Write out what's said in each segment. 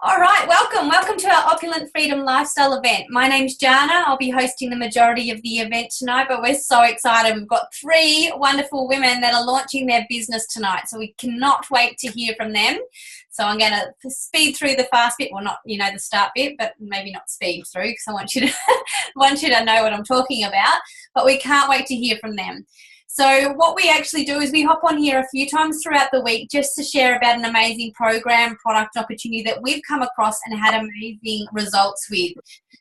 All right, welcome to our Opulent Freedom Lifestyle event. My name's Jana. I'll be hosting the majority of the event tonight, but we're so excited. We've got three wonderful women that are launching their business tonight, so we cannot wait to hear from them. So I'm going to speed through the fast bit, well, not the start bit, but maybe not speed through because I want you to want you to know what I'm talking about. But we can't wait to hear from them. So what we actually do is we hop on here a few times throughout the week just to share about an amazing program, product, opportunity that we've come across and had amazing results with.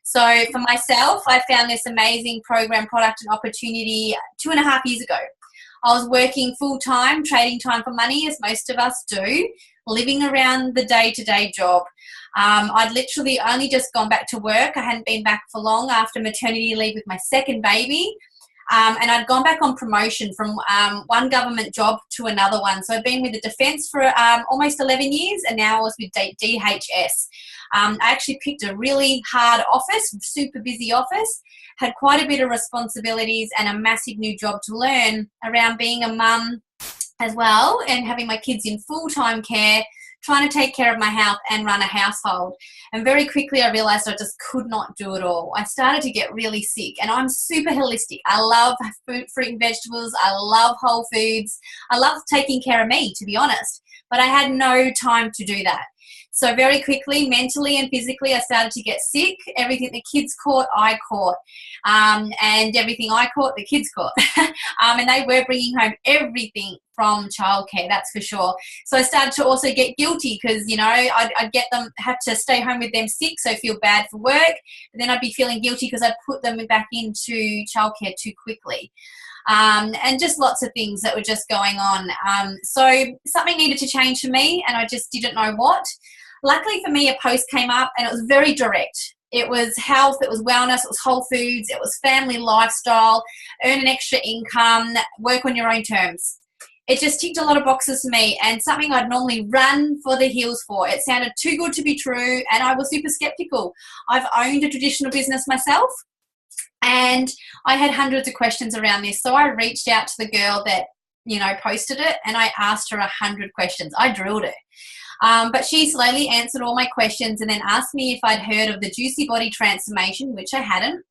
So for myself, I found this amazing program, product, and opportunity 2.5 years ago. I was working full-time, trading time for money, as most of us do, living around the day-to-day job. I'd literally only just gone back to work. I hadn't been back for long after maternity leave with my second baby. And I'd gone back on promotion from one government job to another one. So I'd been with the Defence for almost 11 years, and now I was with DHS. I actually picked a really hard office, super busy office, had quite a bit of responsibilities and a massive new job to learn around being a mum as well and having my kids in full-time care, trying to take care of my health and run a household. And very quickly I realized I just could not do it all. I started to get really sick, and I'm super holistic. I love fruit and vegetables. I love whole foods. I love taking care of me, to be honest, but I had no time to do that. So very quickly, mentally and physically, I started to get sick. Everything the kids caught, I caught. And everything I caught, the kids caught. And they were bringing home everything from childcare, that's for sure. So I started to also get guilty because, I'd get them, have to stay home with them sick, so feel bad for work. But then I'd be feeling guilty because I'd put them back into childcare too quickly. And just lots of things that were just going on. So something needed to change for me, and I just didn't know what. Luckily for me, a post came up, and it was very direct. It was health, it was wellness, it was whole foods, it was family lifestyle, earn an extra income, work on your own terms. It just ticked a lot of boxes for me, and something I'd normally run for the hills for. It sounded too good to be true, and I was super skeptical. I've owned a traditional business myself, and I had hundreds of questions around this. So I reached out to the girl that, posted it, and I asked her 100 questions. I drilled her. But she slowly answered all my questions and then asked me if I'd heard of the Juicy Body Transformation, which I hadn't,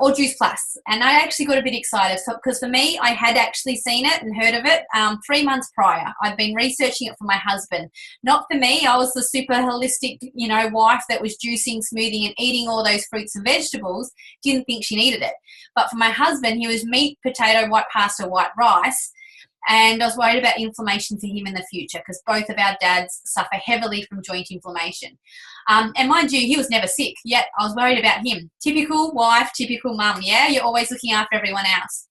or Juice Plus. And I actually got a bit excited because for me, I had actually seen it and heard of it 3 months prior. I'd been researching it for my husband. Not for me. I was the super holistic, wife that was juicing, smoothing, and eating all those fruits and vegetables. Didn't think she needed it. But for my husband, he was meat, potato, white pasta, white rice. And I was worried about inflammation for him in the future because both of our dads suffer heavily from joint inflammation. And mind you, he was never sick, yet I was worried about him. Typical wife, typical mum, yeah? You're always looking after everyone else.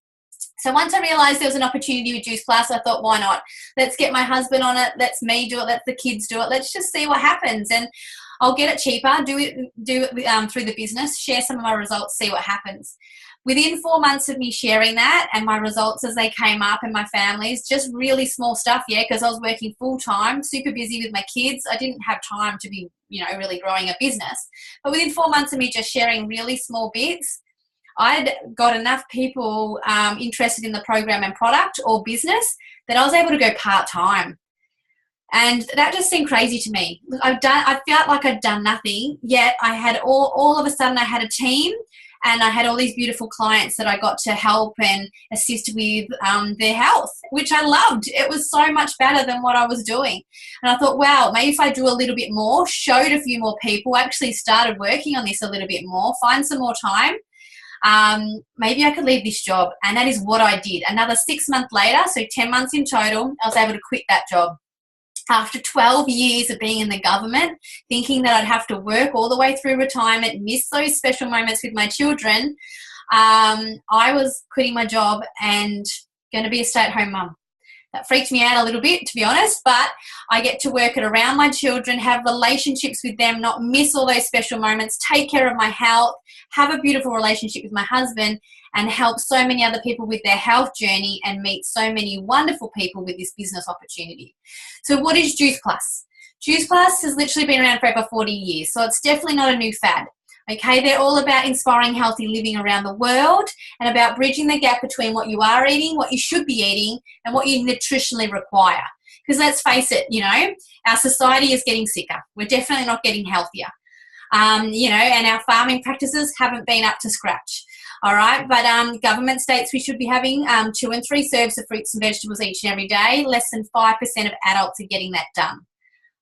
So once I realised there was an opportunity with Juice Plus, I thought, why not? Let's get my husband on it. Let's me do it. Let the kids do it. Let's just see what happens. And I'll get it cheaper, do it through the business, share some of my results, see what happens. Within 4 months of me sharing that and my results as they came up and my families, just really small stuff, because I was working full-time, super busy with my kids. I didn't have time to be, really growing a business. But within 4 months of me just sharing really small bits, I'd got enough people interested in the program and product or business that I was able to go part-time. And that just seemed crazy to me. I felt like I'd done nothing, yet I had all of a sudden I had a team. And I had all these beautiful clients that I got to help and assist with their health, which I loved. It was so much better than what I was doing. And I thought, wow, maybe if I do a little bit more, showed a few more people, actually started working on this a little bit more, find some more time, maybe I could leave this job. And that is what I did. Another 6 months later, so 10 months in total, I was able to quit that job. After 12 years of being in the government, thinking that I'd have to work all the way through retirement, miss those special moments with my children, I was quitting my job and going to be a stay-at-home mum. That freaked me out a little bit, to be honest, but I get to work it around my children, have relationships with them, not miss all those special moments, take care of my health, have a beautiful relationship with my husband, and help so many other people with their health journey and meet so many wonderful people with this business opportunity. So what is Juice Plus? Juice Plus has literally been around for over 40 years, so it's definitely not a new fad. Okay, they're all about inspiring healthy living around the world and about bridging the gap between what you are eating, what you should be eating, and what you nutritionally require. Because let's face it, you know, our society is getting sicker. We're definitely not getting healthier. You know, and our farming practices haven't been up to scratch. All right, but government states we should be having 2 and 3 serves of fruits and vegetables each and every day. Less than 5% of adults are getting that done.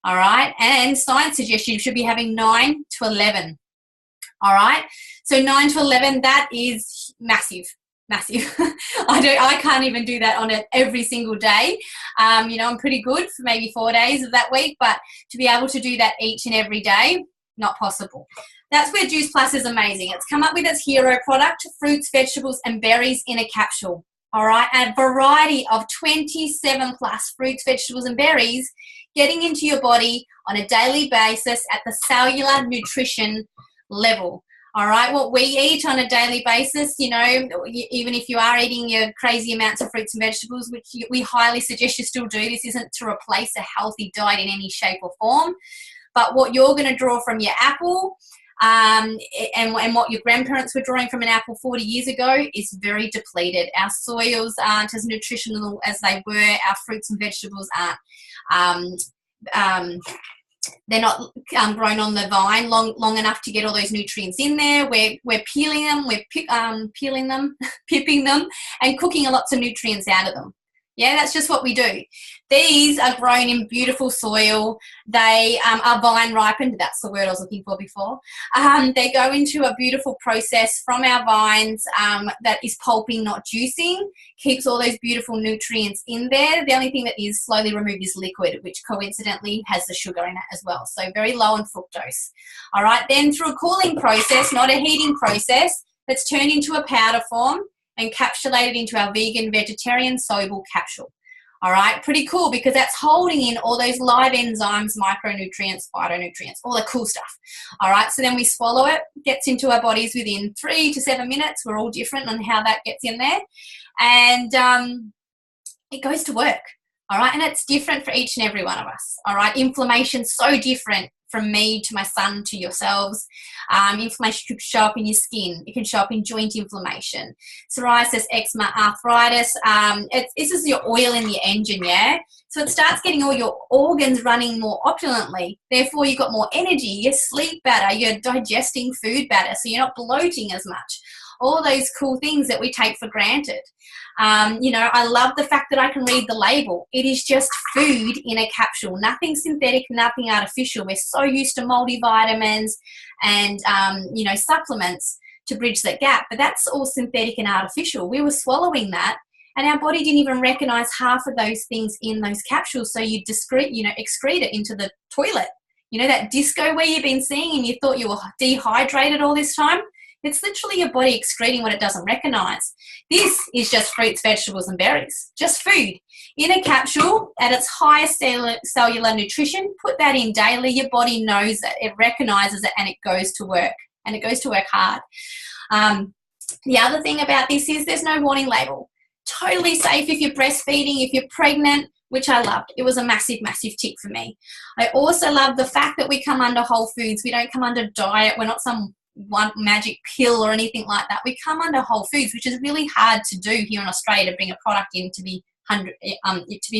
All right, and science suggests you should be having 9 to 11. All right, so 9 to 11, that is massive. Massive. I can't even do that on it every single day. You know, I'm pretty good for maybe 4 days of that week, but to be able to do that each and every day, not possible. That's where Juice Plus is amazing. It's come up with its hero product, fruits, vegetables, and berries in a capsule. All right, a variety of 27 plus fruits, vegetables, and berries getting into your body on a daily basis at the cellular nutrition level. All right, what we eat on a daily basis, you know, even if you are eating your crazy amounts of fruits and vegetables, which we highly suggest you still do, this isn't to replace a healthy diet in any shape or form. But what you're going to draw from your apple and what your grandparents were drawing from an apple 40 years ago is very depleted. Our soils aren't as nutritional as they were. Our fruits and vegetables aren't. They're not grown on the vine long enough to get all those nutrients in there. We're peeling them, peeling them, pipping them, and cooking lots of nutrients out of them. Yeah, that's just what we do. These are grown in beautiful soil. They are vine ripened. That's the word I was looking for before. They go into a beautiful process from our vines that is pulping, not juicing, keeps all those beautiful nutrients in there. The only thing that is slowly removed is liquid, which coincidentally has the sugar in it as well. So very low in fructose. All right, then through a cooling process, not a heating process, that's turned into a powder form, encapsulated into our vegan, vegetarian, soluble capsule. All right, pretty cool because that's holding in all those live enzymes, micronutrients, phytonutrients, all the cool stuff. All right, so then we swallow it, gets into our bodies within 3 to 7 minutes. We're all different on how that gets in there. And it goes to work. All right, and it's different for each and every one of us. All right, inflammation's so different from me to my son to yourselves. Inflammation could show up in your skin. It can show up in joint inflammation, psoriasis, eczema, arthritis. This is your oil in the engine, yeah? So it starts getting all your organs running more opulently. Therefore, you've got more energy. You sleep better. You're digesting food better, so you're not bloating as much. All those cool things that we take for granted. You know, I love the fact that I can read the label. It is just food in a capsule, nothing synthetic, nothing artificial. We're so used to multivitamins and, you know, supplements to bridge that gap, but that's all synthetic and artificial. We were swallowing that and our body didn't even recognize half of those things in those capsules. So you excrete it into the toilet. You know, that disco where you've been seeing and you thought you were dehydrated all this time? It's literally your body excreting what it doesn't recognize. This is just fruits, vegetables, and berries. Just food. In a capsule at its highest cellular nutrition, put that in daily. Your body knows it. It recognizes it and it goes to work. And it goes to work hard. The other thing about this is there's no warning label. Totally safe if you're breastfeeding, if you're pregnant, which I loved. It was a massive, massive tick for me. I also love the fact that we come under Whole Foods. We don't come under diet. We're not some one magic pill or anything like that. We come under Whole Foods, which is really hard to do here in Australia, to bring a product in to be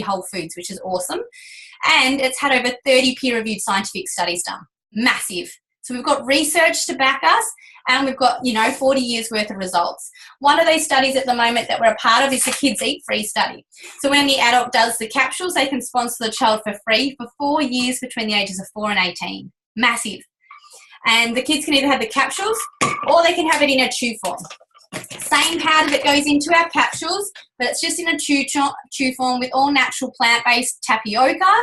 Whole Foods, which is awesome. And it's had over 30 peer-reviewed scientific studies done. Massive. So we've got research to back us, and we've got, 40 years worth of results. One of those studies at the moment that we're a part of is the Kids Eat Free study. So when the adult does the capsules, they can sponsor the child for free for 4 years between the ages of 4 and 18. Massive. And the kids can either have the capsules or they can have it in a chew form. Same powder that goes into our capsules, but it's just in a chew form with all natural plant-based tapioca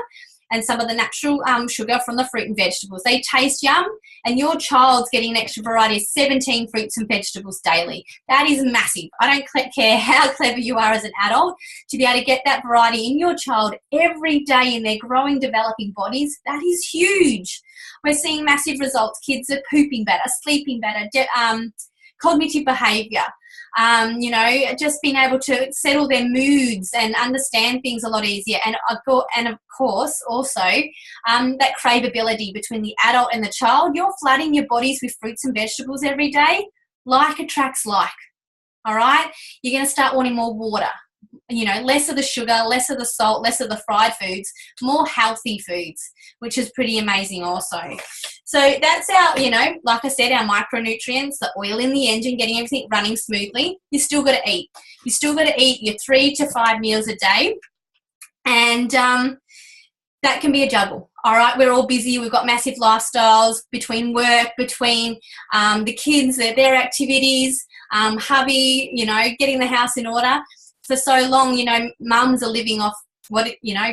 and some of the natural sugar from the fruit and vegetables. They taste yum, and your child's getting an extra variety of 17 fruits and vegetables daily. That is massive. I don't care how clever you are as an adult, to be able to get that variety in your child every day in their growing, developing bodies, that is huge. We're seeing massive results. Kids are pooping better, sleeping better, cognitive behaviour, just being able to settle their moods and understand things a lot easier. And of course, also that craveability between the adult and the child. You're flooding your bodies with fruits and vegetables every day. Like attracts like. All right? You're going to start wanting more water. you know, less of the sugar, less of the salt, less of the fried foods, more healthy foods, which is pretty amazing also. So that's our, you know, like I said, our micronutrients, the oil in the engine, getting everything running smoothly. You still got to eat. You still got to eat your 3 to 5 meals a day. And that can be a juggle. All right, we're all busy. We've got massive lifestyles between work, between the kids, their activities, hubby, you know, getting the house in order. For so long, you know, mums are living off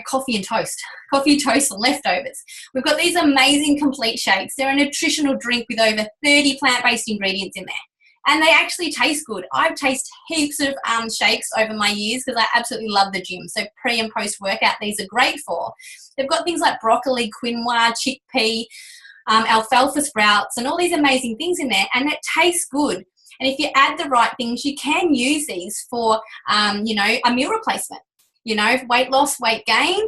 coffee and toast and leftovers. We've got these amazing complete shakes. They're a nutritional drink with over 30 plant-based ingredients in there. And they actually taste good. I've tasted heaps of shakes over my years because I absolutely love the gym. So pre and post workout, these are great for. They've got things like broccoli, quinoa, chickpea, alfalfa sprouts, and all these amazing things in there. And it tastes good. And if you add the right things, you can use these for, you know, a meal replacement. You know, weight loss, weight gain.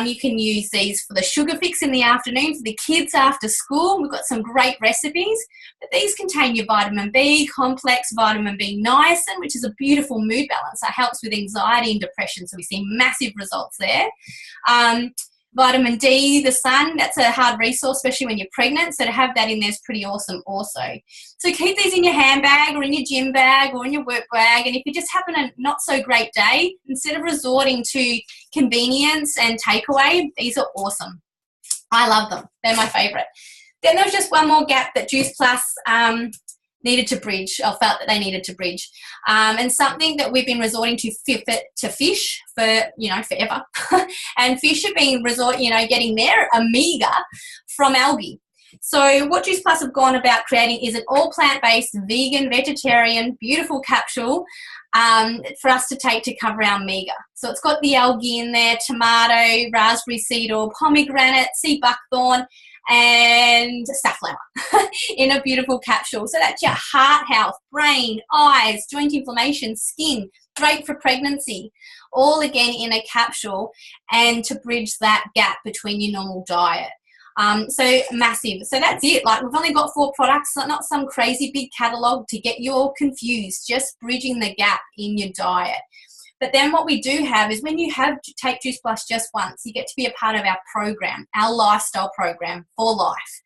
You can use these for the sugar fix in the afternoon for the kids after school. We've got some great recipes. But these contain your vitamin B complex, vitamin B niacin, which is a beautiful mood balance. That helps with anxiety and depression. So we see massive results there. Vitamin D, the sun, that's a hard resource, especially when you're pregnant. So to have that in there is pretty awesome also. So keep these in your handbag or in your gym bag or in your work bag. And if you just having a not so great day, instead of resorting to convenience and takeaway, these are awesome. I love them. They're my favorite. Then there was just one more gap that Juice Plus needed to bridge, or felt that they needed to bridge. And something that we've been resorting to fish for, you know, forever. And fish have been getting their omega from algae. So what Juice Plus have gone about creating is an all plant-based, vegan, vegetarian, beautiful capsule for us to take to cover our omega. So it's got the algae in there, tomato, raspberry seed oil, pomegranate, sea buckthorn, and safflower in a beautiful capsule. So that's your heart health, brain, eyes, joint inflammation, skin, great for pregnancy, all again in a capsule, and to bridge that gap between your normal diet. So massive. So that's it. Like, we've only got 4 products, not some crazy big catalog to get you all confused, just bridging the gap in your diet. But then what we do have is when you have to take Juice Plus just once, you get to be a part of our program, our lifestyle program for life.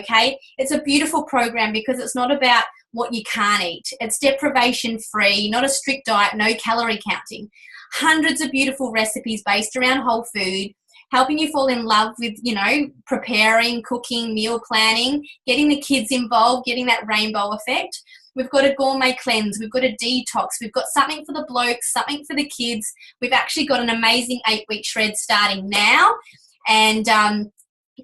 Okay? It's a beautiful program because it's not about what you can't eat. It's deprivation free, not a strict diet, no calorie counting. Hundreds of beautiful recipes based around whole food, helping you fall in love with, you know, preparing, cooking, meal planning, getting the kids involved, getting that rainbow effect. We've got a gourmet cleanse. We've got a detox. We've got something for the blokes, something for the kids. We've actually got an amazing 8-week shred starting now. And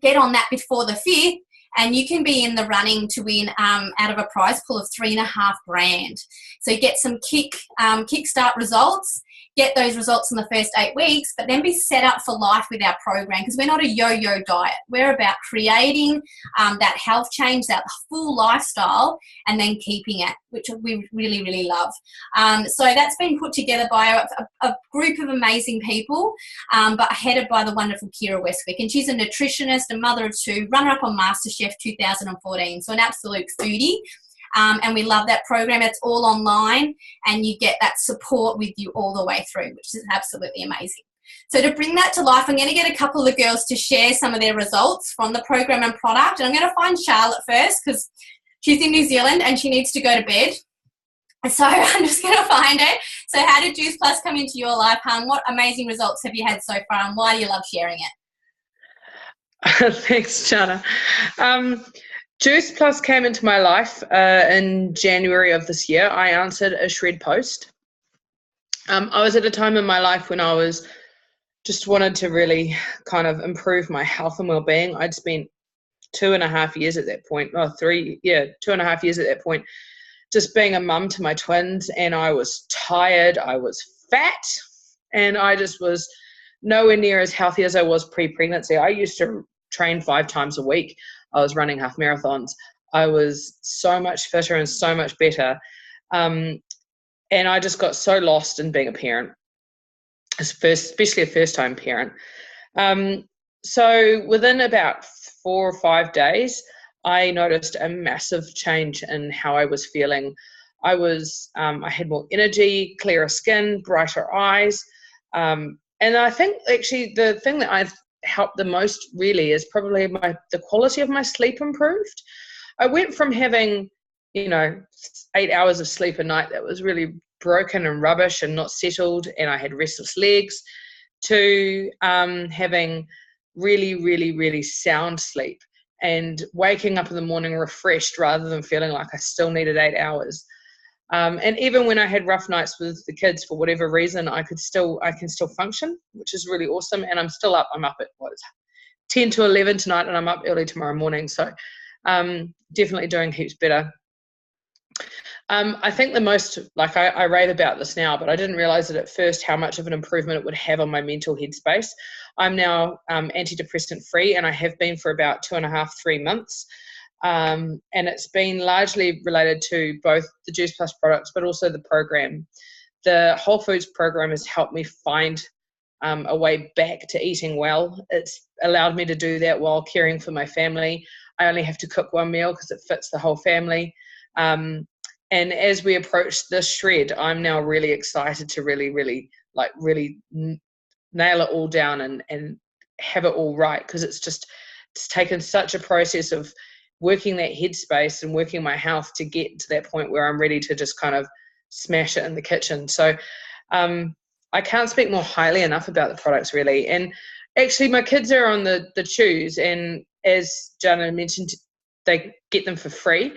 get on that before the 5th. And you can be in the running to win out of a prize pool of $3,500. So you get some kickstart results. Get those results in the first 8 weeks, but then be set up for life with our program, because we're not a yo-yo diet. We're about creating that health change, that full lifestyle, and then keeping it, which we really, really love. So that's been put together by a group of amazing people, but headed by the wonderful Kira Westwick. And she's a nutritionist, a mother of 2, runner-up on MasterChef 2014, so an absolute foodie. And we love that program. It's all online and you get that support with you all the way through, which is absolutely amazing. So to bring that to life, I'm going to get a couple of the girls to share some of their results from the program and product. And I'm going to find Charlotte first because she's in New Zealand and she needs to go to bed. So I'm just going to find her. So how did Juice Plus come into your life, hon? What amazing results have you had so far and why do you love sharing it? Thanks, Jana. Juice Plus came into my life in January of this year. I answered a shred post. I was at a time in my life when I was just wanted to really kind of improve my health and well-being. I'd spent 2.5 years at that point, 2.5 years at that point, just being a mum to my twins, and I was tired, I was fat, and I just was nowhere near as healthy as I was pre-pregnancy. I used to train 5 times a week. I was running half marathons. I was so much fitter and so much better. And I just got so lost in being a parent, especially a first-time parent. So within about 4 or 5 days, I noticed a massive change in how I was feeling. I had more energy, clearer skin, brighter eyes. And I think actually the thing that I've helped the most really is probably the quality of my sleep improved. I went from having, 8 hours of sleep a night that was really broken and rubbish and not settled, and I had restless legs, to having really, really, really sound sleep and waking up in the morning refreshed rather than feeling like I still needed 8 hours. And even when I had rough nights with the kids for whatever reason, I can still function, which is really awesome. And I'm still up. I'm up at 10 to 11 tonight, and I'm up early tomorrow morning. So definitely doing heaps better. I think the most, I rave about this now, but I didn't realize it at first how much of an improvement it would have on my mental headspace. I'm now antidepressant free, and I have been for about 2.5, 3 months. And it's been largely related to both the Juice Plus products, but also the program. The Whole Foods program has helped me find a way back to eating well. It's allowed me to do that while caring for my family. I only have to cook one meal because it fits the whole family. And as we approach this shred, I'm now really excited to really, really, really nail it all down and have it all right, because it's taken such a process of working that headspace and working my health to get to that point where I'm ready to just kind of smash it in the kitchen. So I can't speak more highly enough about the products, really. And actually my kids are on the chews, and as Jana mentioned, they get them for free.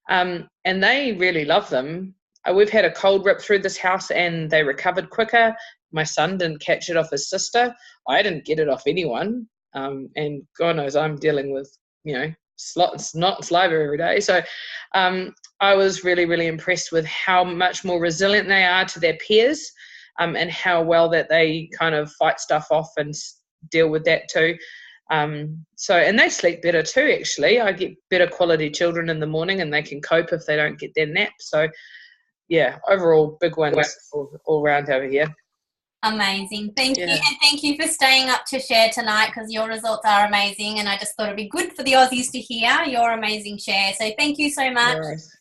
And they really love them. We've had a cold rip through this house and they recovered quicker. My son didn't catch it off his sister. I didn't get it off anyone. And God knows I'm dealing with, snot saliva every day. So I was really, really impressed with how much more resilient they are to their peers, and how well that they kind of fight stuff off and deal with that too. And they sleep better too, actually. I get better quality children in the morning, and they can cope if they don't get their nap. So yeah, overall big wins all around over here. Amazing. Thank you. And thank you for staying up to share tonight, because your results are amazing, and I just thought it'd be good for the Aussies to hear your amazing share. So thank you so much. Nice.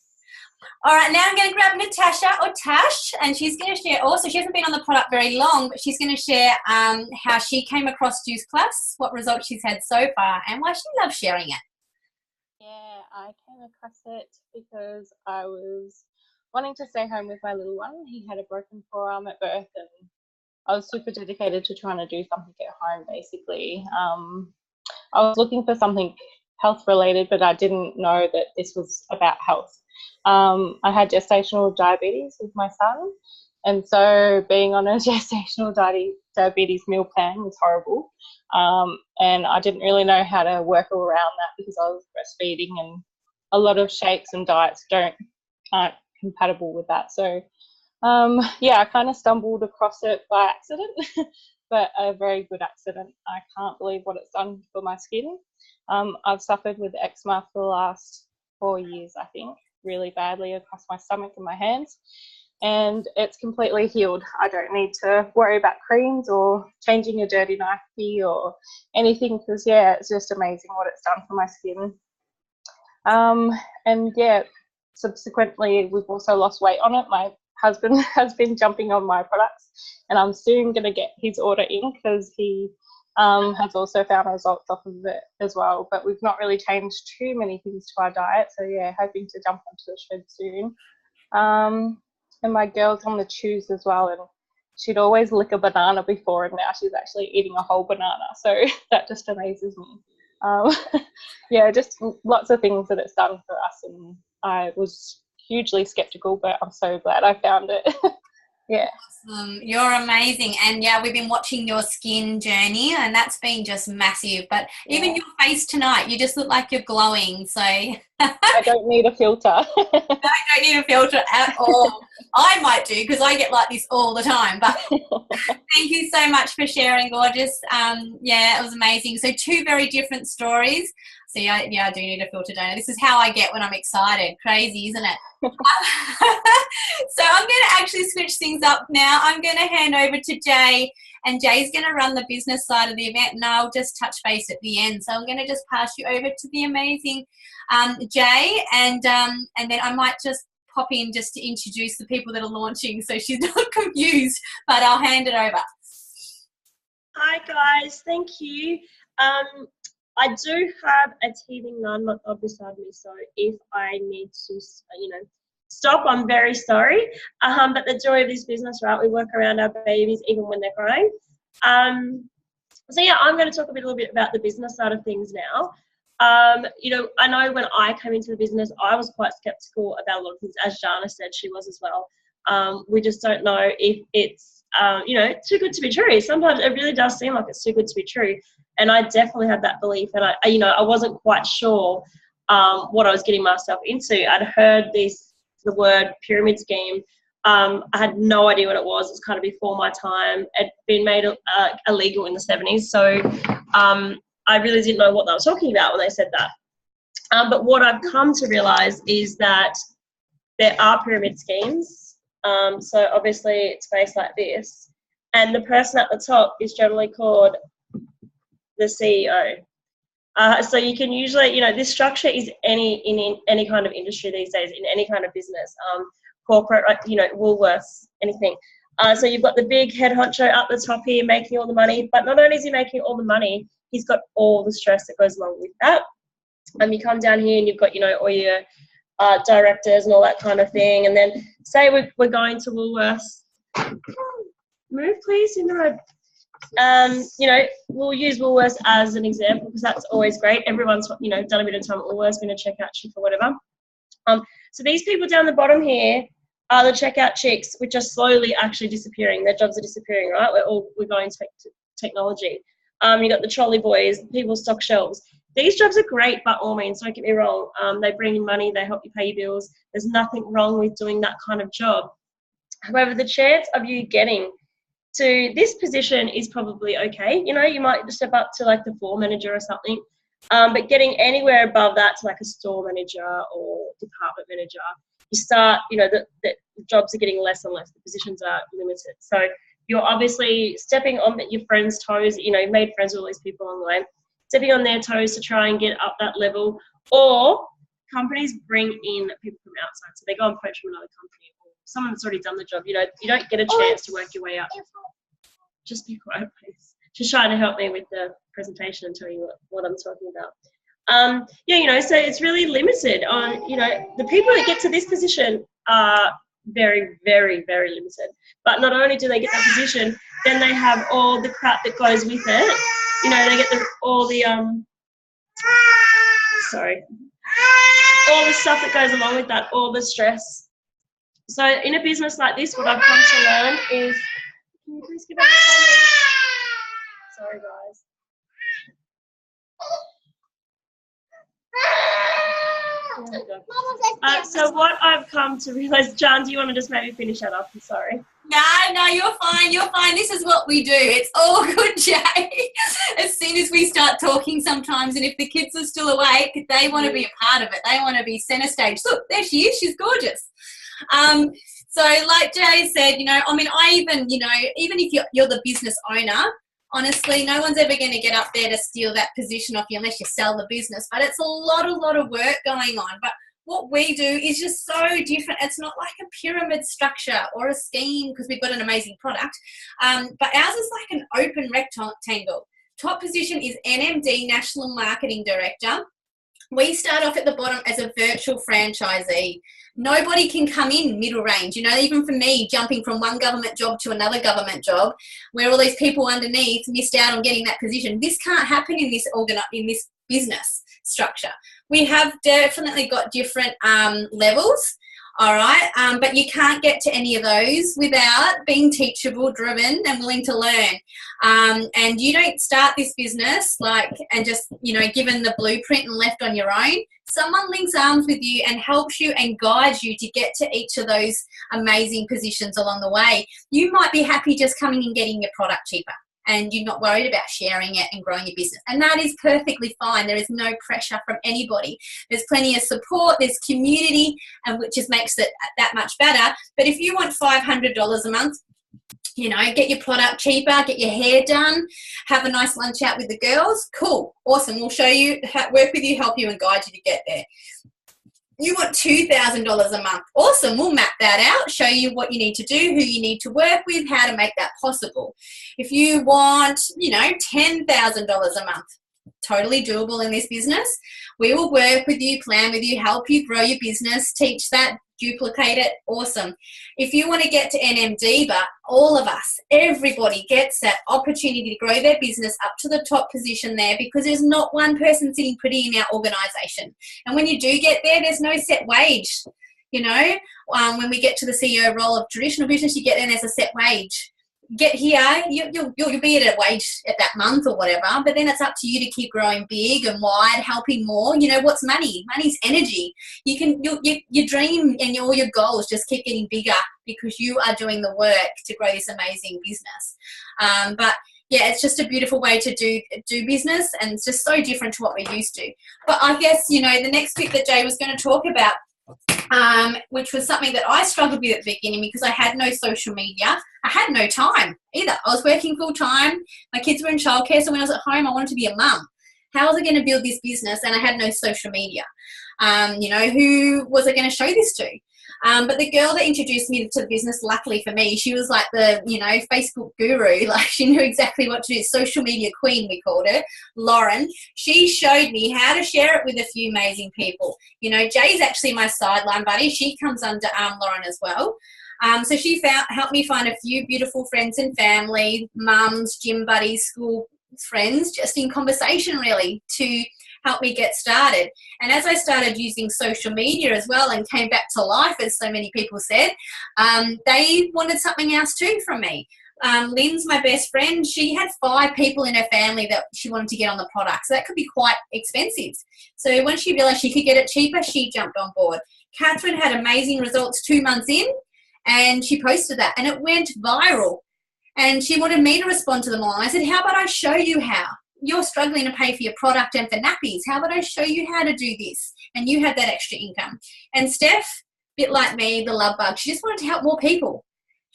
All right, now I'm going to grab Natasha, or Tash, and she's going to share also. She hasn't been on the product very long, but she's going to share how she came across Juice Plus, what results she's had so far, and why she loves sharing it. Yeah, I came across it because I was wanting to stay home with my little one. He had a broken forearm at birth, and I was super dedicated to trying to do something at home, basically. I was looking for something health related, but I didn't know that this was about health. I had gestational diabetes with my son, and so being on a gestational diabetes meal plan was horrible. And I didn't really know how to work around that because I was breastfeeding, and a lot of shakes and diets aren't compatible with that. So I kind of stumbled across it by accident, but a very good accident. I can't believe what it's done for my skin. I've suffered with eczema for the last 4 years, I think, really badly across my stomach and my hands, and it's completely healed. I don't need to worry about creams or changing a dirty nappy or anything, because it's just amazing what it's done for my skin. Subsequently we've also lost weight on it. My husband has been jumping on my products, and I'm soon going to get his order in because he has also found results off of it as well. But we've not really changed too many things to our diet, so hoping to jump onto the shred soon. And my girl's on the chews as well, and she'd always lick a banana before, and now she's actually eating a whole banana, so that just amazes me. Just lots of things that it's done for us, and I was hugely skeptical, but I'm so glad I found it. Awesome. You're amazing. And we've been watching your skin journey, and that's been just massive. But even your face tonight, you just look like you're glowing. So I don't need a filter. No, I don't need a filter at all. I might do, because I get like this all the time. But thank you so much for sharing, gorgeous. It was amazing. So 2 very different stories. So I do need a filter, don't I? This is how I get when I'm excited. Crazy, isn't it? So I'm going to actually switch things up now. I'm going to hand over to Jay, and Jay's going to run the business side of the event, and I'll just touch base at the end. So I'm going to just pass you over to the amazing Jay, and then I might just pop in just to introduce the people that are launching so she's not confused, but I'll hand it over. Hi guys, thank you. I do have a teething non-knob beside me, so if I need to, stop, I'm very sorry. But the joy of this business, right? We work around our babies even when they're crying. So yeah, I'm going to talk a little bit about the business side of things now. I know when I came into the business, I was quite skeptical about a lot of things. As Jana said, she was as well. We just don't know if it's, too good to be true. Sometimes it really does seem like it's too good to be true. And I definitely had that belief. And I wasn't quite sure what I was getting myself into. I'd heard the word pyramid scheme. I had no idea what it was. It was kind of before my time. It'd been made illegal in the 70s. So I really didn't know what they were talking about when they said that. But what I've come to realise is that there are pyramid schemes. So obviously it's based like this. And the person at the top is generally called the CEO. So you can usually, this structure is in any kind of industry these days, in any kind of business, corporate, Woolworths, anything. So you've got the big head honcho up the top here making all the money, but not only is he making all the money, he's got all the stress that goes along with that. You come down here and you've got, all your directors and all that kind of thing. And then say we're going to Woolworths. Move, please, in the road. We'll use Woolworths as an example because that's always great. Everyone's, done a bit of time at Woolworths, been a checkout chick or whatever. So these people down the bottom here are the checkout chicks, which are slowly actually disappearing. Their jobs are disappearing, right? We're going to technology. You've got the trolley boys, people stock shelves. These jobs are great, by all means, don't get me wrong. They bring in money, they help you pay your bills. There's nothing wrong with doing that kind of job. However, the chance of you getting to this position is probably okay. You might step up to like the floor manager or something. But getting anywhere above that to like a store manager or department manager, you start, the jobs are getting less and less. The positions are limited. So you're obviously stepping on your friends' toes. You've made friends with all these people along the way, stepping on their toes to try and get up that level. Or companies bring in people from outside. So they go and poach from another company or someone that's already done the job. You don't get a chance to work your way up. Just be quiet, please. She's trying to help me with the presentation and tell you what I'm talking about. So it's really limited on, the people that get to this position are very, very, very limited. But not only do they get that position, then they have all the crap that goes with it. They get all the stuff that goes along with that, all the stress. So in a business like this, what I've come to learn is, can you please give us a comment? Sorry, guys. So what I've come to realise, Jan, do you want to just maybe finish that up? I'm sorry. No, you're fine. You're fine. This is what we do. It's all good, Jay. As soon as we start talking sometimes, and if the kids are still awake, they want to be a part of it. They want to be centre stage. Look, there she is. She's gorgeous. So like Jay said, I even if you're the business owner, honestly, no one's ever going to get up there to steal that position off you unless you sell the business. But it's a lot of work going on. But what we do is just so different. It's not like a pyramid structure or a scheme because we've got an amazing product. But ours is like an open rectangle. Top position is NMD, National Marketing Director. We start off at the bottom as a virtual franchisee. Nobody can come in middle range. Even for me, jumping from one government job to another government job, where all these people underneath missed out on getting that position. This can't happen in this business structure. We have definitely got different levels, all right? But you can't get to any of those without being teachable, driven, and willing to learn. And you don't start this business and just, given the blueprint and left on your own. Someone links arms with you and helps you and guides you to get to each of those amazing positions along the way. You might be happy just coming and getting your product cheaper, and you're not worried about sharing it and growing your business. And that is perfectly fine. There is no pressure from anybody. There's plenty of support, there's community, and which just makes it that much better. But if you want $500 a month, get your product cheaper, get your hair done, have a nice lunch out with the girls, cool, awesome. We'll show you, work with you, help you and guide you to get there. you want $2,000 a month. Awesome. We'll map that out, show you what you need to do, who you need to work with, how to make that possible. If you want, $10,000 a month, totally doable in this business. We will work with you, plan with you, help you grow your business, teach that, duplicate it. Awesome. If you want to get to NMD, but all of us, everybody gets that opportunity to grow their business up to the top position there, because there's not one person sitting pretty in our organization. And when you do get there, there's no set wage. When we get to the CEO role of traditional business, you get in as a set wage. Get here, you'll be at a wage at that month or whatever, but then it's up to you to keep growing big and wide, helping more. What's money? Money's energy. Your dream and all your goals just keep getting bigger because you are doing the work to grow this amazing business. But yeah, it's just a beautiful way to do business, and it's just so different to what we're used to. But I guess, the next bit that Jay was going to talk about, which was something that I struggled with at the beginning because I had no social media. I had no time either. I was working full time. My kids were in childcare, so when I was at home, I wanted to be a mum. How was I going to build this business? And I had no social media. Who was I going to show this to? But the girl that introduced me to the business, luckily for me, she was like the, Facebook guru. Like, she knew exactly what to do. Social media queen, we called her, Lauren. She showed me how to share it with a few amazing people. Jay's actually my sideline buddy. She comes under Lauren as well. So she helped me find a few beautiful friends and family, mums, gym buddies, school friends, just in conversation really, to help me get started. And as I started using social media as well and came back to life, as so many people said, they wanted something else too from me. Lynn's my best friend. She had 5 people in her family that she wanted to get on the product. So that could be quite expensive. So when she realised she could get it cheaper, she jumped on board. Catherine had amazing results 2 months in, and she posted that, and it went viral. And she wanted me to respond to them all. I said, how about I show you how? You're struggling to pay for your product and for nappies. How about I show you how to do this? And you have that extra income. And Steph, a bit like me, the love bug, she just wanted to help more people.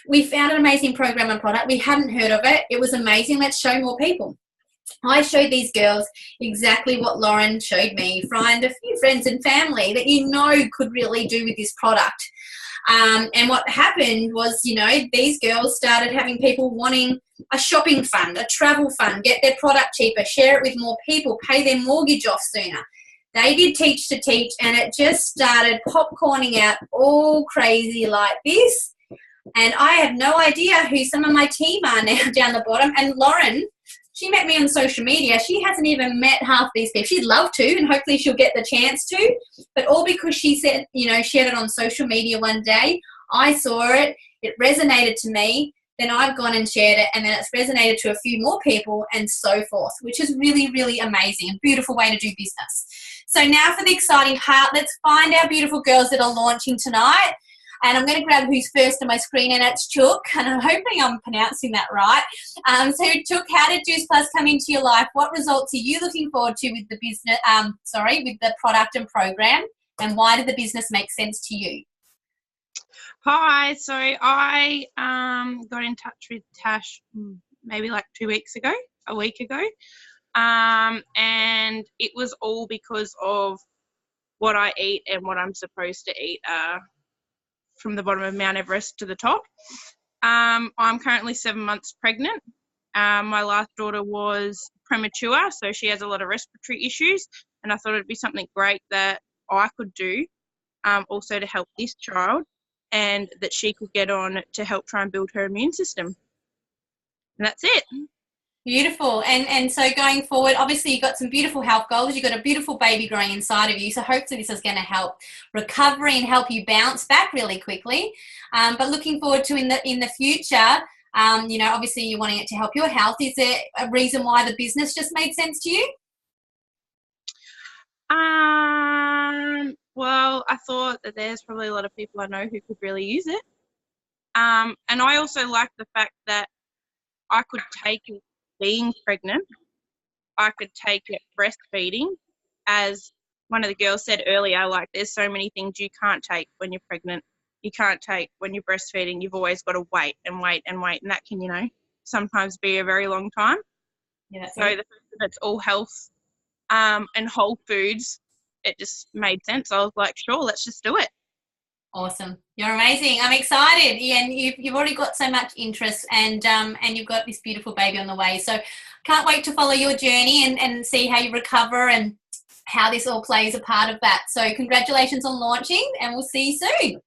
We found an amazing program and product. We hadn't heard of it. It was amazing. Let's show more people. I showed these girls exactly what Lauren showed me. Find a few friends and family that could really do with this product. And what happened was, these girls started having people wanting a shopping fund, a travel fund, get their product cheaper, share it with more people, pay their mortgage off sooner. They did teach to teach, and it just started popcorning out all crazy like this. And I have no idea who some of my team are now down the bottom. And Lauren, she met me on social media. She hasn't even met half these people. She'd love to, and hopefully she'll get the chance to. But all because she said, shared it on social media one day. I saw it. It resonated to me. Then I've gone and shared it, and then it's resonated to a few more people, and so forth, which is really, really amazing. A beautiful way to do business. So now for the exciting part, let's find our beautiful girls that are launching tonight. And I'm going to grab who's first on my screen, and it's Chook, and I'm hoping I'm pronouncing that right. So Chook, how did Juice Plus come into your life? What results are you looking forward to with the business? With the product and program, and why did the business make sense to you? Hi, so I got in touch with Tash maybe like a week ago, and it was all because of what I eat and what I'm supposed to eat from the bottom of Mount Everest to the top. I'm currently 7 months pregnant. My last daughter was premature, so she has a lot of respiratory issues, and I thought it'd be something great that I could do also to help this child, and that she could get on to help try and build her immune system. And that's it. Beautiful. And so going forward, obviously you've got some beautiful health goals. You've got a beautiful baby growing inside of you. So hopefully this is going to help recovery and help you bounce back really quickly. But looking forward to in the future, obviously you're wanting it to help your health. Is there a reason why the business just made sense to you? Well, I thought that there's probably a lot of people I know who could really use it. And I also like the fact that I could take it being pregnant. I could take it breastfeeding. As one of the girls said earlier, like there's so many things you can't take when you're pregnant. You can't take when you're breastfeeding. You've always got to wait and wait and wait. And that can, sometimes be a very long time. Yeah. So the fact that it's all health and whole foods it just made sense. I was like, sure, let's just do it. Awesome. You're amazing. I'm excited. Yeah, and you've already got so much interest, and you've got this beautiful baby on the way. So can't wait to follow your journey and see how you recover and how this all plays a part of that. So congratulations on launching, and we'll see you soon.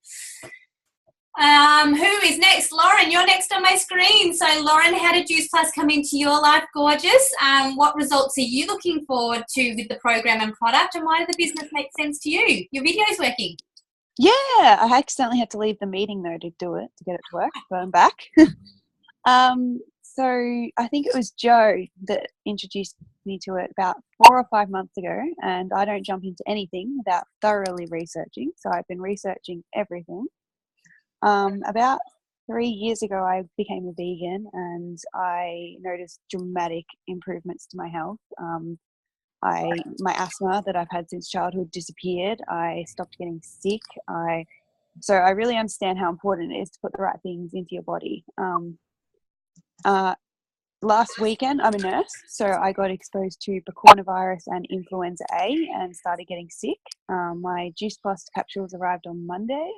Who is next? Lauren, you're next on my screen. So Lauren, how did Juice Plus come into your life, gorgeous? What results are you looking forward to with the program and product, and why did the business make sense to you? Your video's working. Yeah, I accidentally had to leave the meeting though to do it, to get it to work, but I'm back. So I think it was Joe that introduced me to it about 4 or 5 months ago, and I don't jump into anything without thoroughly researching. So I've been researching everything. About 3 years ago, I became a vegan, and I noticed dramatic improvements to my health. My asthma that I've had since childhood disappeared. I stopped getting sick. So I really understand how important it is to put the right things into your body. Last weekend, I'm a nurse, so I got exposed to coronavirus and influenza A and started getting sick. My Juice Plus capsules arrived on Monday,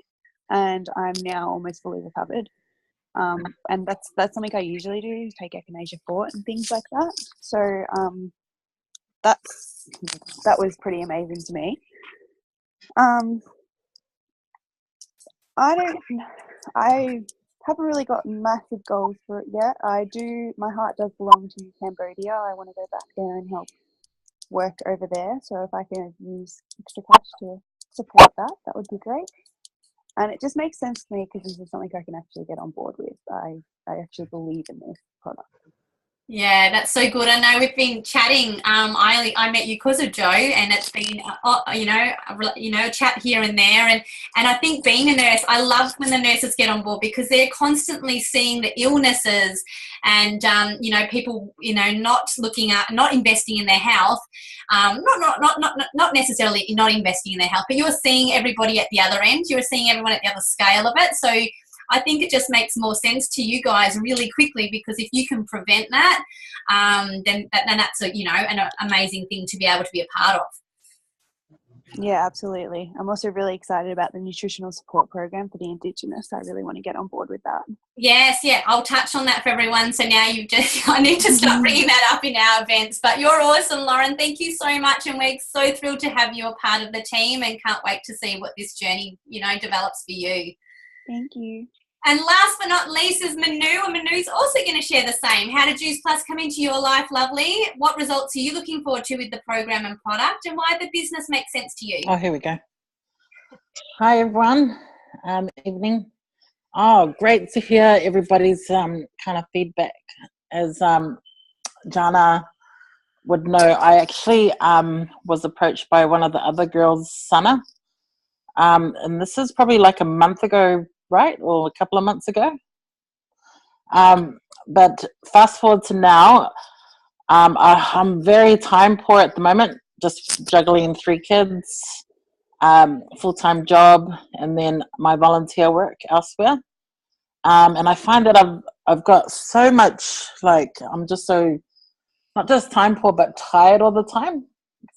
and I'm now almost fully recovered. And that's something I usually do, take echinacea fort and things like that. So that was pretty amazing to me. I haven't really got massive goals for it yet. My heart does belong to Cambodia. I want to go back there and help work over there. So if I can use extra cash to support that, that would be great. And it just makes sense to me because this is something I can actually get on board with. I actually believe in this product. Yeah, that's so good. I know we've been chatting. I met you because of Joe, and it's been, a chat here and there. And I think being a nurse, I love when the nurses get on board because they're constantly seeing the illnesses and, people, not investing in their health. Not necessarily not investing in their health, but you're seeing everybody at the other end. You're seeing everyone at the other scale of it. So I think it just makes more sense to you guys really quickly, because if you can prevent that, then that's an amazing thing to be able to be a part of. Yeah, absolutely. I'm also really excited about the nutritional support program for the Indigenous. I really want to get on board with that. Yes, yeah, I'll touch on that for everyone. So now I need to start bringing that up in our events. But you're awesome, Lauren. Thank you so much. And we're so thrilled to have you a part of the team, and can't wait to see what this journey, develops for you. Thank you. And last but not least is Manu, and Manu's also going to share the same. How did Juice Plus come into your life, lovely? What results are you looking forward to with the program and product, and why the business makes sense to you? Oh, here we go. Hi, everyone. Evening. Oh, great to hear everybody's kind of feedback. As Jana would know, I actually was approached by one of the other girls, Sana, and this is probably like a month ago, right, or a couple of months ago. But fast forward to now, I'm very time poor at the moment, just juggling 3 kids, full-time job, and then my volunteer work elsewhere. And I find that I've got so much, I'm just so, not just time poor, but tired all the time.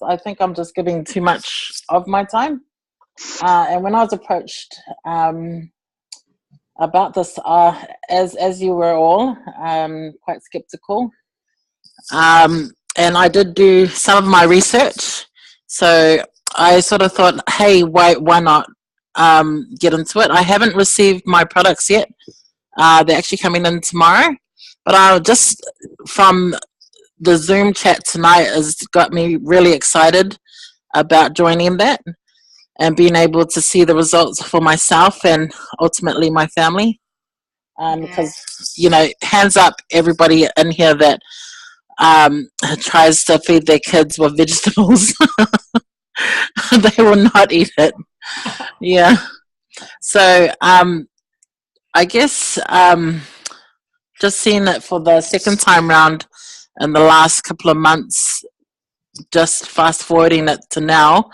I think I'm just giving too much of my time. And when I was approached about this, as you were all, quite skeptical. And I did do some of my research. So I sort of thought, hey, why not get into it? I haven't received my products yet. They're actually coming in tomorrow. But I'll just, from the Zoom chat tonight, has got me really excited about joining that and being able to see the results for myself and ultimately my family. Because, hands up everybody in here that tries to feed their kids with vegetables. They will not eat it. Yeah. So I guess just seeing it for the second time round in the last couple of months, just fast forwarding it to now.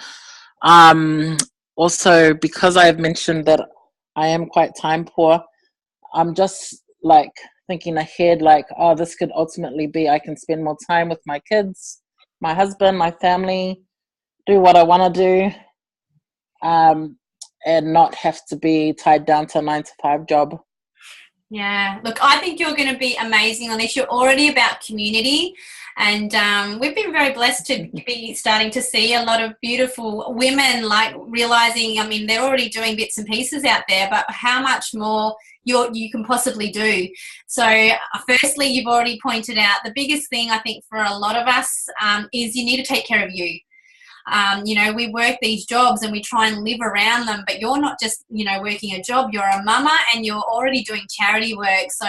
Also, because I've mentioned that I am quite time poor, I'm just thinking ahead, this could ultimately be, I can spend more time with my kids, my husband, my family, do what I want to do, and not have to be tied down to a 9-to-5 job. Yeah, look, I think you're going to be amazing on this. You're already about community, and we've been very blessed to be starting to see a lot of beautiful women like realizing, I mean, they're already doing bits and pieces out there, but how much more you can possibly do. So firstly, you've already pointed out the biggest thing I think for a lot of us is you need to take care of you. You know, we work these jobs and we try and live around them, but you're not just, you know, working a job, you're a mama and you're already doing charity work. So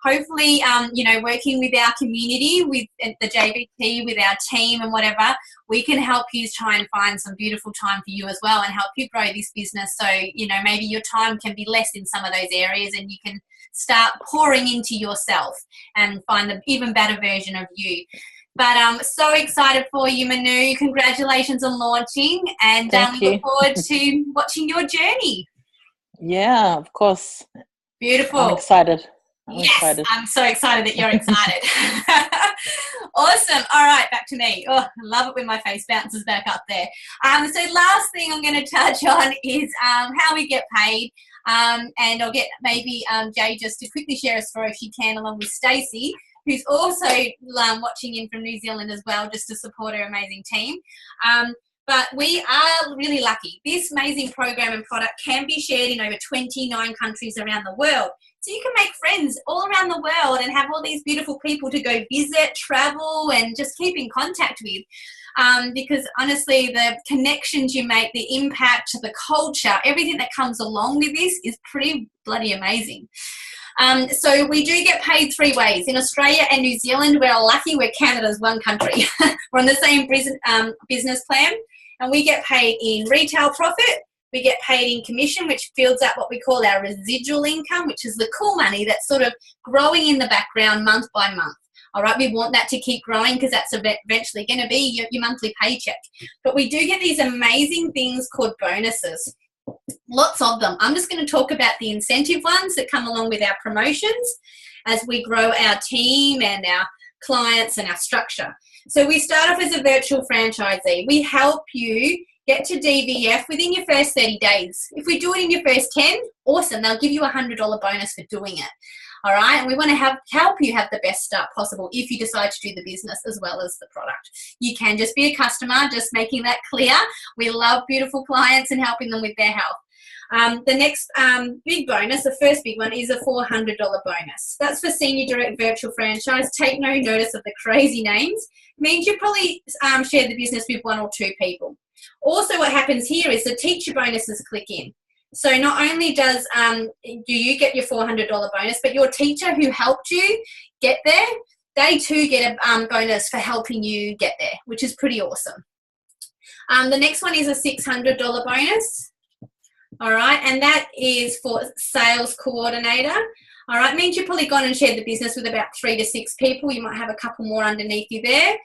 hopefully, you know, working with our community, with the JBT, with our team and whatever, we can help you try and find some beautiful time for you as well and help you grow this business. So, you know, maybe your time can be less in some of those areas and you can start pouring into yourself and find the even better version of you. But I'm so excited for you, Manu. Congratulations on launching, and we look forward to watching your journey. Yeah, of course. Beautiful. I'm excited. I'm so excited that you're excited. Awesome. All right, back to me. Oh, I love it when my face bounces back up there. So last thing I'm going to touch on is how we get paid. And I'll get maybe Jay just to quickly share a story if she can, along with Stacey, who's also watching in from New Zealand as well, just to support her amazing team. But we are really lucky. This amazing program and product can be shared in over 29 countries around the world. So you can make friends all around the world and have all these beautiful people to go visit, travel, and just keep in contact with. Because honestly, the connections you make, the impact, the culture, everything that comes along with this is pretty bloody amazing. So we do get paid 3 ways. In Australia and New Zealand, we're lucky we're Canada's one country. We're on the same business plan, and we get paid in retail profit. We get paid in commission, which builds up what we call our residual income, which is the cool money that's sort of growing in the background month by month. All right, we want that to keep growing because that's eventually going to be your monthly paycheck. But we do get these amazing things called bonuses. Lots of them. I'm just going to talk about the incentive ones that come along with our promotions as we grow our team and our clients and our structure. So we start off as a virtual franchisee. We help you get to DVF within your first 30 days. If we do it in your first 10, awesome. They'll give you a $100 bonus for doing it. All right, and we want to help you have the best start possible if you decide to do the business as well as the product. You can just be a customer, just making that clear. We love beautiful clients and helping them with their health. The next big bonus, the first big one, is a $400 bonus. That's for Senior Direct Virtual Franchise. Take no notice of the crazy names. It means you probably share the business with 1 or 2 people. Also, what happens here is the teacher bonuses click in. So not only do you get your $400 bonus, but your teacher who helped you get there, they too get a bonus for helping you get there, which is pretty awesome. The next one is a $600 bonus. All right, and that is for sales coordinator. All right, means you've probably gone and shared the business with about 3 to 6 people. You might have a couple more underneath you there.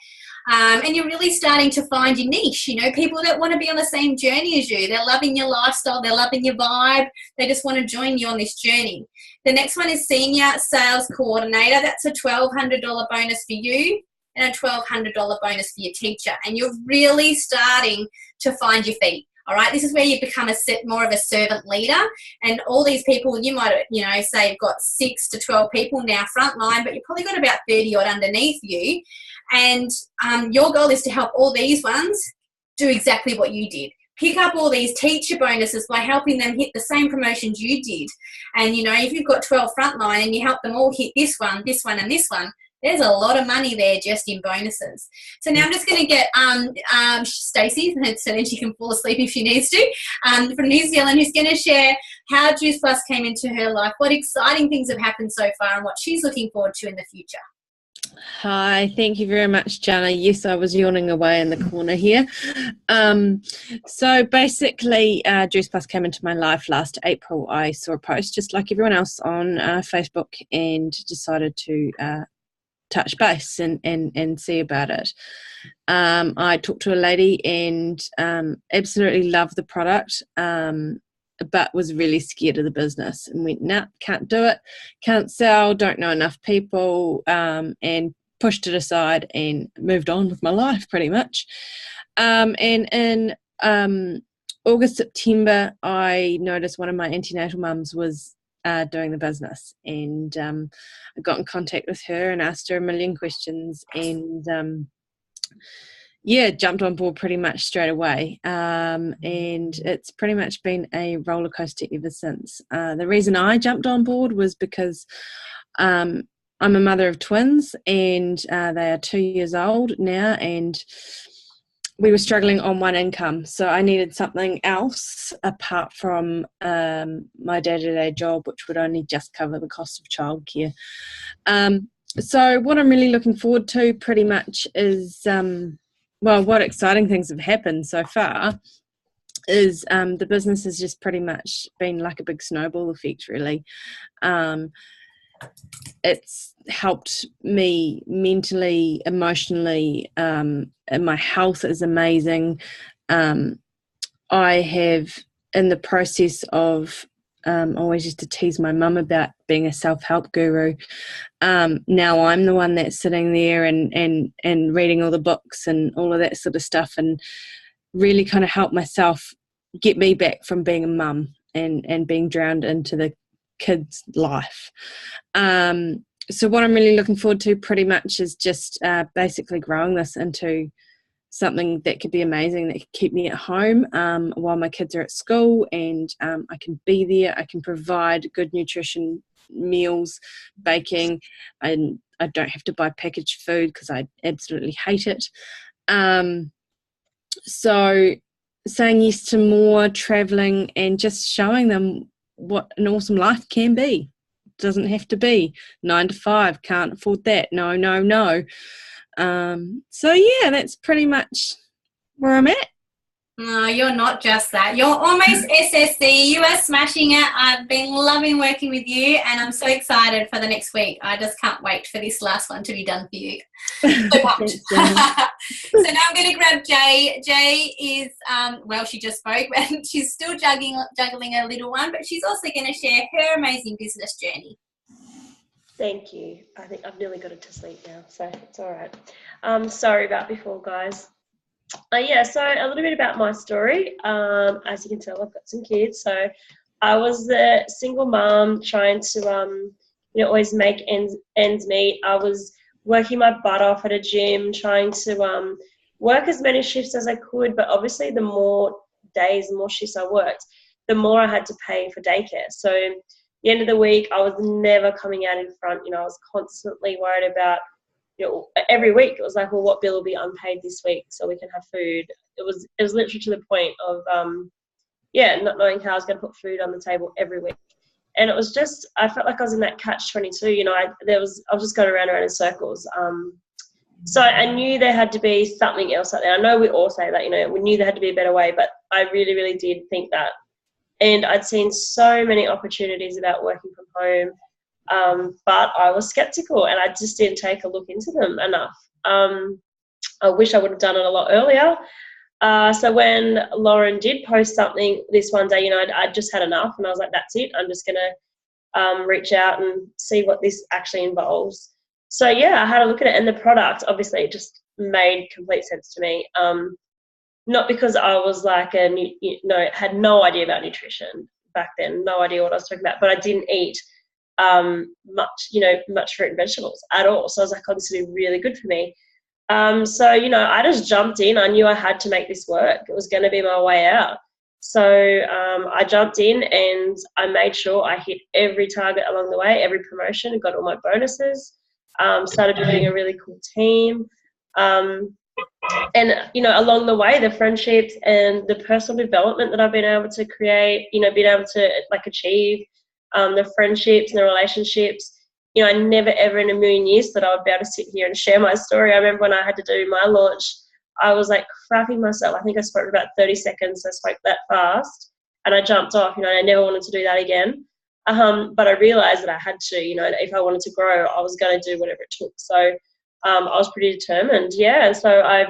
And you're really starting to find your niche, you know, people that want to be on the same journey as you. They're loving your lifestyle. They're loving your vibe. They just want to join you on this journey. The next one is Senior Sales Coordinator. That's a $1,200 bonus for you and a $1,200 bonus for your teacher. And you're really starting to find your feet. All right, this is where you become more of a servant leader, and all these people, you might, you know, say you've got 6 to 12 people now frontline, but you've probably got about 30 odd underneath you, and your goal is to help all these ones do exactly what you did. Pick up all these teacher bonuses by helping them hit the same promotions you did. And, you know, if you've got 12 frontline and you help them all hit this one, and this one, there's a lot of money there just in bonuses. So now I'm just going to get Stacey, so then she can fall asleep if she needs to, from New Zealand, who's going to share how Juice Plus came into her life, what exciting things have happened so far, and what she's looking forward to in the future. Hi, thank you very much, Jana. Yes, I was yawning away in the corner here. So basically, Juice Plus came into my life last April. I saw a post, just like everyone else, on Facebook and decided to touch base and see about it. I talked to a lady and absolutely loved the product, but was really scared of the business and went, nah, can't do it, can't sell, don't know enough people, and pushed it aside and moved on with my life pretty much. And in August, September, I noticed one of my antenatal mums was doing the business, and I got in contact with her and asked her a million questions, and jumped on board pretty much straight away. And it's pretty much been a roller coaster ever since. The reason I jumped on board was because I'm a mother of twins, and they are 2 years old now, and we were struggling on one income, so I needed something else apart from my day-to-day job, which would only just cover the cost of childcare. So what I'm really looking forward to pretty much is, what exciting things have happened so far is the business has just pretty much been like a big snowball effect, really. It's helped me mentally, emotionally, and my health is amazing. I have, in the process of always used to tease my mum about being a self-help guru. Now I'm the one that's sitting there and reading all the books and all of that sort of stuff, and really kind of help myself get me back from being a mum and being drowned into the kids' life. So what I'm really looking forward to pretty much is just basically growing this into something that could be amazing, that could keep me at home while my kids are at school, and I can be there. I can provide good nutrition meals, baking, and I don't have to buy packaged food because I absolutely hate it. So saying yes to more traveling and just showing them what an awesome life can be. Doesn't have to be 9 to 5, can't afford that, no. So yeah, that's pretty much where I'm at. No, you're not just that. You're almost SSC. You are smashing it. I've been loving working with you, and I'm so excited for the next week. I just can't wait for this last one to be done for you. So pumped. So now I'm going to grab Jay. Jay is, she just spoke, and she's still juggling a little one, but she's also going to share her amazing business journey. Thank you. I think I've nearly got it to sleep now, so it's all right. Sorry about before, guys. So a little bit about my story. As you can tell, I've got some kids. So I was the single mom trying to, always make ends meet. I was working my butt off at a gym, trying to work as many shifts as I could. But obviously, the more days, the more shifts I worked, the more I had to pay for daycare. So at the end of the week, I was never coming out in front. I was constantly worried about, every week it was like, well, what bill will be unpaid this week so we can have food. It was literally to the point of not knowing how I was going to put food on the table every week. And it was just, I felt like I was in that catch-22. I was just going around in circles. So I knew there had to be something else out there. I know we all say that, we knew there had to be a better way, but I really, really did think that. And I'd seen so many opportunities about working from home. But I was skeptical, and I just didn't take a look into them enough. I wish I would have done it a lot earlier. So when Lauren did post something this one day, I just had enough, and I was like, that's it. I'm just going to reach out and see what this actually involves. So, I had a look at it, and the product, obviously, it just made complete sense to me. Not because I was like had no idea about nutrition back then, no idea what I was talking about, but I didn't eat much fruit and vegetables at all. So I was like, oh, this would be really good for me. So I just jumped in. I knew I had to make this work. It was going to be my way out. So I jumped in, and I made sure I hit every target along the way, every promotion, and got all my bonuses. Started building a really cool team. And along the way, the friendships and the personal development that I've been able to create, been able to achieve, the friendships and the relationships, I never ever in a million years thought I would be able to sit here and share my story. I remember when I had to do my launch, I was like crapping myself. I think I spoke for about 30 seconds. I spoke that fast, and I jumped off. I never wanted to do that again. But I realized that I had to, if I wanted to grow, I was going to do whatever it took. So I was pretty determined. And so I've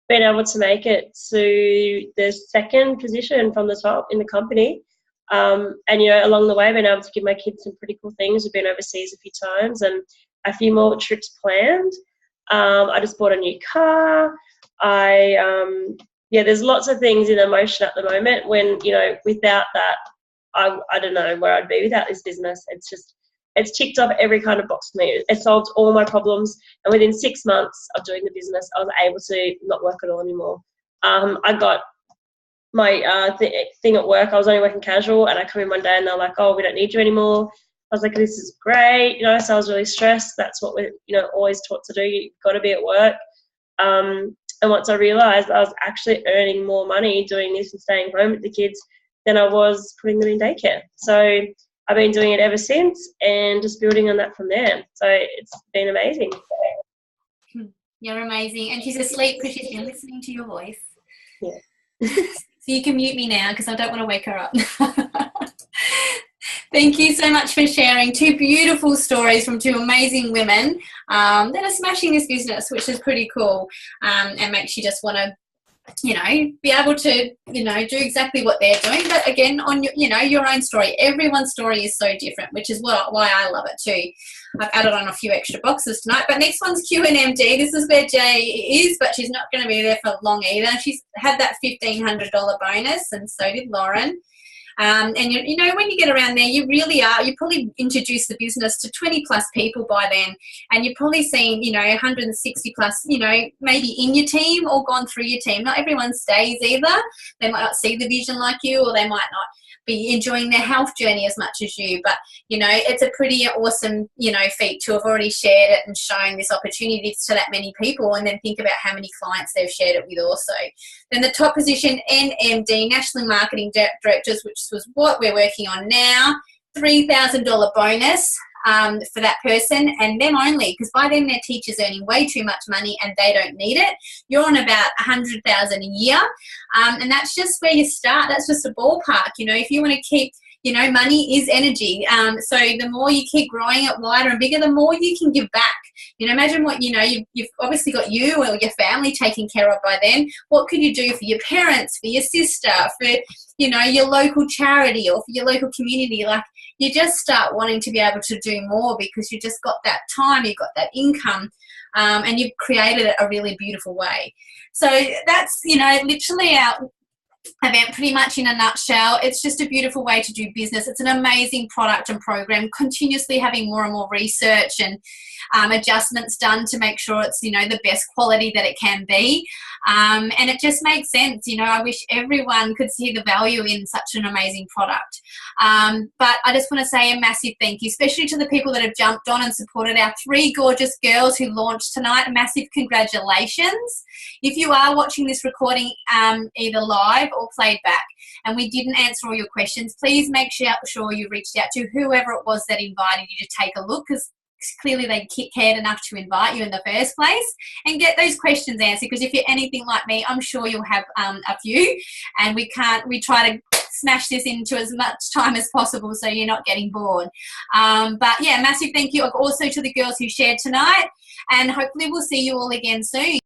been able to make it to the second position from the top in the company. And along the way, I've been able to give my kids some pretty cool things. We've been overseas a few times, and a few more trips planned. I just bought a new car. There's lots of things in emotion at the moment when, without that, I don't know where I'd be without this business. It's ticked off every kind of box for me. It solved all my problems. And within 6 months of doing the business, I was able to not work at all anymore. I got my thing at work. I was only working casual, and I come in one day and they're like, oh, we don't need you anymore. I was like, this is great, so I was really stressed. That's what we're, always taught to do. You've got to be at work. And once I realised I was actually earning more money doing this and staying home with the kids than I was putting them in daycare. So I've been doing it ever since and just building on that from there. So it's been amazing. You're amazing. And she's asleep because she's been listening to your voice. Yeah. So you can mute me now because I don't want to wake her up. Thank you so much for sharing 2 beautiful stories from 2 amazing women that are smashing this business, which is pretty cool, and makes you just want to, be able to, do exactly what they're doing. But again, on your own story, everyone's story is so different, which is why I love it too. I've added on a few extra boxes tonight, but next one's Q&MD. This is where Jay is, but she's not going to be there for long either. She's had that $1,500 bonus, and so did Lauren. And when you get around there, you probably introduced the business to 20 plus people by then, and you've probably seen, 160 plus, maybe in your team or gone through your team. Not everyone stays either. They might not see the vision like you, or they might not be enjoying their health journey as much as you, but it's a pretty awesome feat to have already shared it and shown this opportunity to that many people, and then think about how many clients they've shared it with also. Then the top position, NMD, National Marketing Directors, which was what we're working on now, $3,000 bonus for that person, and them only, because by then their teacher's earning way too much money and they don't need it. You're on about $100,000 a year, and that's just where you start. That's just a ballpark. If you want to keep, money is energy. So the more you keep growing it wider and bigger, the more you can give back. Imagine what, you've obviously got you or your family taken care of by then. What could you do for your parents, for your sister, for, your local charity or for your local community? Like, you just start wanting to be able to do more because you just got that time, you've got that income, and you've created it a really beautiful way. So that's, literally our event pretty much in a nutshell. It's just a beautiful way to do business. It's an amazing product and program, continuously having more and more research and adjustments done to make sure it's, the best quality that it can be. And it just makes sense. I wish everyone could see the value in such an amazing product. But I just want to say a massive thank you, especially to the people that have jumped on and supported our 3 gorgeous girls who launched tonight. A massive congratulations. If you are watching this recording either live or played back and we didn't answer all your questions, please make sure you reached out to whoever it was that invited you to take a look, because clearly they cared enough to invite you in the first place, and get those questions answered, because if you're anything like me, I'm sure you'll have a few, and we try to smash this into as much time as possible so you're not getting bored. But yeah, massive thank you also to the girls who shared tonight, and hopefully we'll see you all again soon.